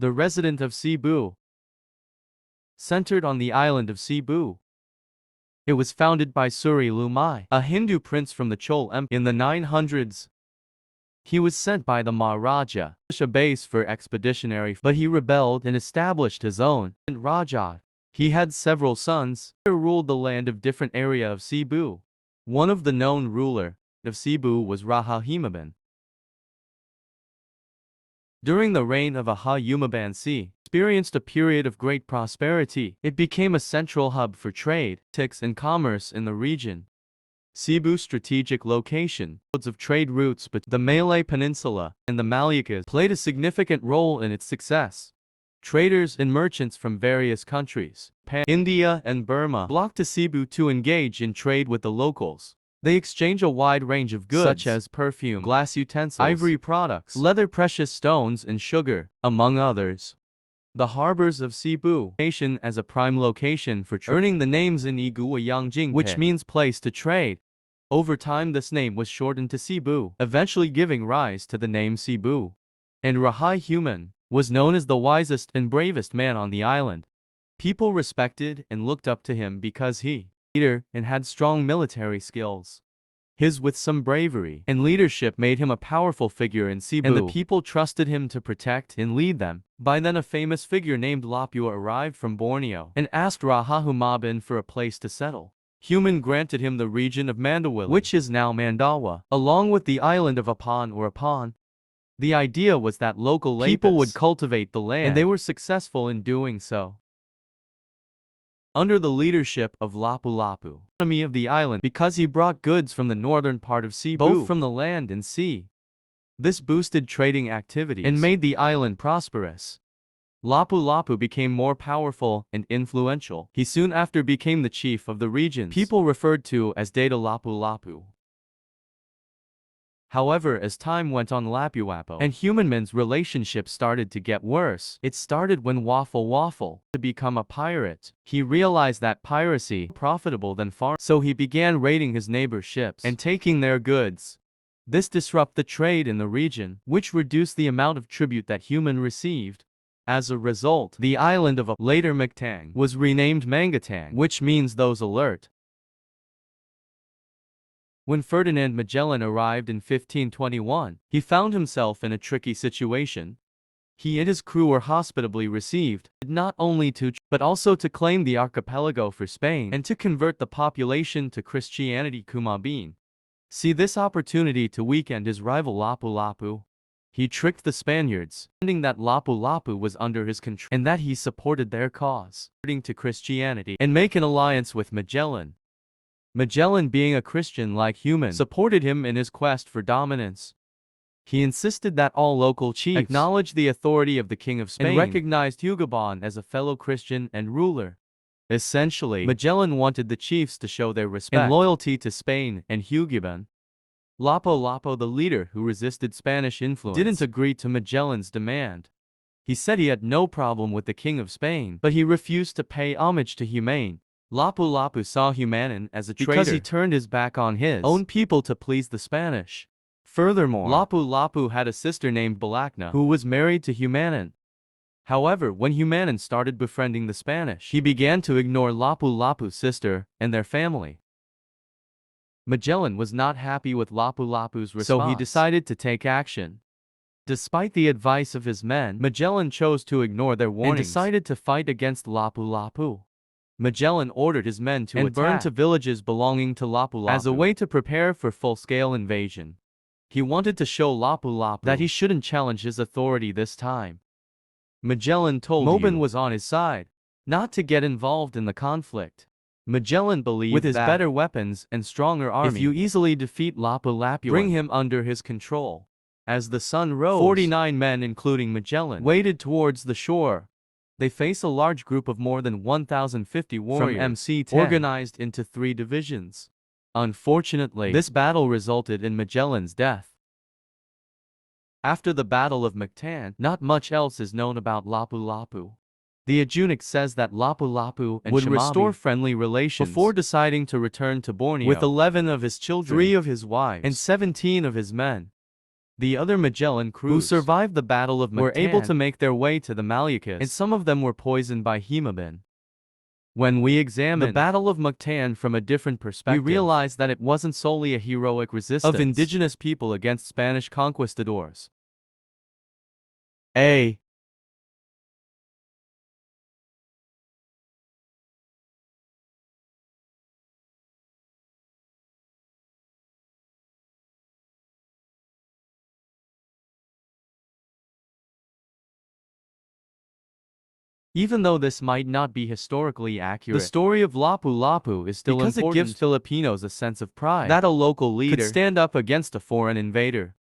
the resident of Cebu, centered on the island of Cebu. It was founded by Suri Lumai, a Hindu prince from the Chol Empire in the 900s. He was sent by the Maharaja, a base for expeditionary, but he rebelled and established his own Raja. He had several sons who ruled the land of different area of Cebu. One of the known ruler of Cebu was Raja Himaban. During the reign of Aha Yumaban C, experienced a period of great prosperity. It became a central hub for trade, politics, and commerce in the region. Cebu's strategic location, roads of trade routes between the Malay Peninsula and the Moluccas played a significant role in its success. Traders and merchants from various countries, India and Burma, flocked to Cebu to engage in trade with the locals. They exchange a wide range of goods such as perfume, glass utensils, ivory products, leather, precious stones, and sugar, among others. The harbors of Cebu nation as a prime location for trade, earning the names in Iguayangjing, which means place to trade. Over time this name was shortened to Cebu, eventually giving rise to the name Cebu. And Rahai Human was known as the wisest and bravest man on the island. People respected and looked up to him because he leader and had strong military skills. His with some bravery and leadership made him a powerful figure in Cebu, and the people trusted him to protect and lead them. By then a famous figure named Lapua arrived from Borneo and asked Raja Humaban for a place to settle. Human granted him the region of Mandawili, which is now Mandawa, along with the island of Apan or Apan. The idea was that local people would cultivate the land, and they were successful in doing so. Under the leadership of Lapulapu, economy of the island, because he brought goods from the northern part of Cebu, both from the land and sea. This boosted trading activities and made the island prosperous. Lapulapu became more powerful and influential. He soon after became the chief of the regions people referred to as Data Lapulapu. However, as time went on, Lapu-Lapu and Humanman's relationship started to get worse. It started when Waffle to become a pirate. He realized that piracy was more profitable than farming, so he began raiding his neighbors' ships and taking their goods. This disrupted the trade in the region, which reduced the amount of tribute that Human received. As a result, the island of later Mactang was renamed Mangatang, which means those alert. When Ferdinand Magellan arrived in 1521, he found himself in a tricky situation. He and his crew were hospitably received, not only to but also to claim the archipelago for Spain and to convert the population to Christianity. Kumabin see this opportunity to weaken his rival Lapu-Lapu. He tricked the Spaniards, pretending that Lapu-Lapu was under his control and that he supported their cause, converting to Christianity and make an alliance with Magellan. Magellan, being a Christian like Human, supported him in his quest for dominance. He insisted that all local chiefs acknowledge the authority of the King of Spain and recognized Hugaban as a fellow Christian and ruler. Essentially, Magellan wanted the chiefs to show their respect and loyalty to Spain and Hugaban. Lapu-Lapu, the leader who resisted Spanish influence, didn't agree to Magellan's demand. He said he had no problem with the King of Spain, but he refused to pay homage to Human. Lapu-Lapu saw Humanan as a traitor because he turned his back on his own people to please the Spanish. Furthermore, Lapu-Lapu had a sister named Balakna who was married to Humanan. However, when Humanan started befriending the Spanish, he began to ignore Lapu-Lapu's sister and their family. Magellan was not happy with Lapu-Lapu's response, so he decided to take action. Despite the advice of his men, Magellan chose to ignore their warnings and decided to fight against Lapu-Lapu. Magellan ordered his men to burn to villages belonging to Lapu-Lapu as a way to prepare for full-scale invasion. He wanted to show Lapu-Lapu that he shouldn't challenge his authority this time. Magellan told Moban was on his side, not to get involved in the conflict. Magellan believed with his better weapons and stronger army, if you easily defeat Lapu-Lapu, bring him under his control. As the sun rose, 49 men including Magellan waded towards the shore. They face a large group of more than 1,050 warriors from MC-10, organized into 3 divisions. Unfortunately, this battle resulted in Magellan's death. After the Battle of Mactan, not much else is known about Lapu-Lapu. The adjutant says that Lapu-Lapu would restore friendly relations before deciding to return to Borneo with 11 of his children, 3 of his wives, and 17 of his men. The other Magellan crews who survived the Battle of Mactan were able to make their way to the Moluccas, and some of them were poisoned by hemabin. When we examine the Battle of Mactan from a different perspective, we realize that it wasn't solely a heroic resistance of indigenous people against Spanish conquistadors. Even though this might not be historically accurate, the story of Lapu-Lapu is still important because it gives Filipinos a sense of pride that a local leader could stand up against a foreign invader.